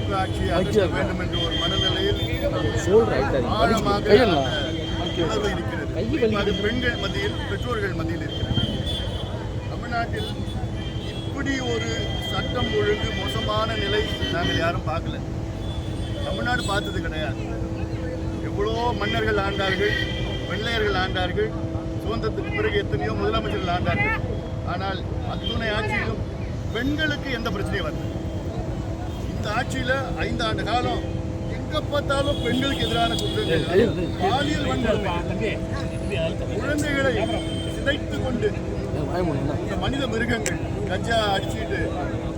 திமுக ஆட்சியை அகற்ற வேண்டும் என்ற ஒரு மனநிலையில் ஆழமாக உணர்வு இருக்கிறது. அது பெண்கள் மத்தியில், பெற்றோர்கள் மத்தியில் இருக்கிறது. தமிழ்நாட்டில் இப்படி ஒரு சட்டம் ஒழுங்கு மோசமான நிலை நாங்கள் யாரும் பார்க்கல. தமிழ்நாடு பார்த்தது கிடையாது. எவ்வளோ மன்னர்கள் ஆண்டார்கள், வெள்ளையர்கள் ஆண்டார்கள், சுதந்திரத்துக்கு பிறகு எத்தனையோ முதலமைச்சர்கள் ஆண்டார்கள். ஆனால் அத்துணை ஆட்சியிலும் பெண்களுக்கு எந்த பிரச்சனையும் வரல. இந்த ஆட்சியில் 5 ஆண்டு காலம் எங்க பார்த்தாலும் பெண்களுக்கு எதிரான குற்றங்கள், பாலியல் வன்கொடுமை, குழந்தைகளை சிதைத்து கொண்டு இந்த மனித மிருகங்கள் கஞ்சா அடிச்சுக்கிட்டு,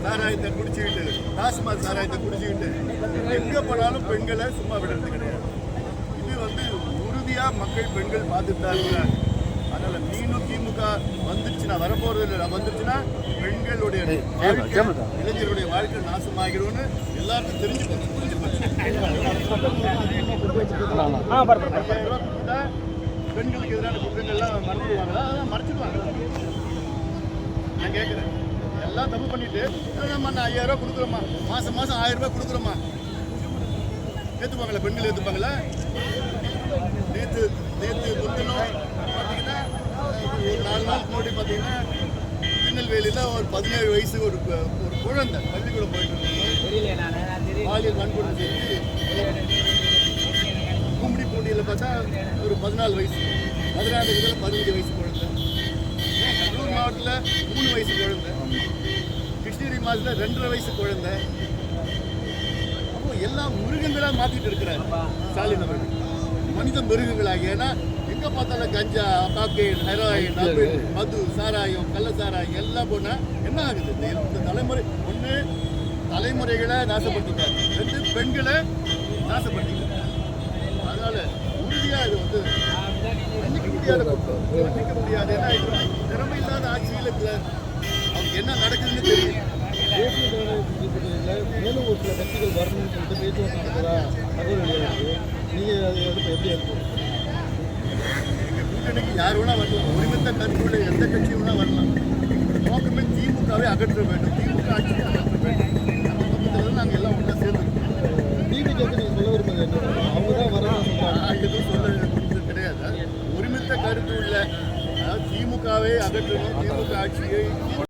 சாராயத்தை குடிச்சுக்கிட்டு, டாஸ்மாக் சாராயத்தை குடிச்சுக்கிட்டு எங்க போனாலும் பெண்களை சும்மா விடுறது கிடையாது. இது உறுதியாக மக்கள் பெண்கள் பார்த்துட்டு தான் இருக்கிறாங்க. அதனால் மீண்டும் திமுக வந்துருச்சுன்னா, வரப்போறது வந்துருச்சுன்னா பெண்களுடைய வாழ்க்கை, இளைஞருடைய வாழ்க்கை நாசமாகிடும்னு எல்லாருக்கும் தெரிஞ்சு புரிஞ்சு பெண்களுக்கு எதிரான குற்றங்கள்லாம் மறந்துடுவாங்களா? அதான் மறைச்சிடுவாங்க. நான் கேட்குறேன், எல்லாம் தப்பு பண்ணிட்டு நம்ம 5000 ரூபா கொடுக்குறோமா, மாதம் 1000 ரூபாய் கொடுக்குறோமா, ஏற்றுப்பாங்களா? பெண்கள் ஏற்றுப்பாங்களா? நேற்று முந்தினம் பார்த்தீங்கன்னா, ஒரு 4 நாளுக்கு முன்னாடி பார்த்தீங்கன்னா திருநெல்வேலியில் ஒரு 17 வயசு ஒரு குழந்தை பள்ளிக்கூடம் போயிட்டு பாலியல் வன்கொடுமை செஞ்சு, கும்படி பூண்டியில் பார்த்தா ஒரு 14 வயசு, மதுராந்தகத்தில் 15 வயசு குழந்தை, கடலூர் மாவட்டத்தில் 3 வயசு குழந்தை, கிருஷ்ணகிரி மாவட்டத்தில் 2.5 வயசு குழந்தை. அப்போ எல்லாம் மிருகங்களாக மாற்றிட்டு இருக்கிறார் ஸ்டாலின் அவர்கள். மனித மிருகங்களாக. ஏன்னா எங்கே பார்த்தாலும் கஞ்சா, காக்கைன், ஹெராயின், மது, சாராயம், கள்ள சாராயம் எல்லாம் போனால் என்ன ஆகுது? இந்த தலைமுறை ஒன்று தலைமுறைகளை நாசப்படுத்திட்டார், 2 பெண்களை நாசப்படுத்திட்டார். அதனால் உறுதியாக இது மன்னிக்க முடியாது. ஏன்னா இது திறமை இல்லாத ஆட்சியில் இருக்கிறார். அவருக்கு என்ன நடக்குதுன்னு தெரியும். மேலும் ஒரு சில கட்சிகள் வரணும்னு சொல்லிட்டு பேச்சுவார்த்தை நடக்கிறதா தகவல் வெளியாகுது. நீங்கள் அதை எடுத்து எப்படி இருக்கும்? எங்கள் கூட்டணிக்கு யார் வேணா வரலாம், ஒருமித்த கருத்துள்ள எந்த கட்சியும் வேணா வரலாம். நோக்கமே திமுகவை அகற்ற வேண்டும், திமுக ஆட்சியை அகற்ற வேண்டும். அந்த நோக்கத்தில் நாங்கள் எல்லாம் ஒன்றா சேர்ந்துருக்கோம். டிவிக்கு நீங்கள் சொல்ல விரும்புவது என்ன? அவங்க தான் வரணும்னு சொல்கிறாங்க. எதுவும் சொல்ல கிடையாது. ஒருமித்த கருத்து உள்ள திமுகவை அகற்றணும், திமுக ஆட்சியை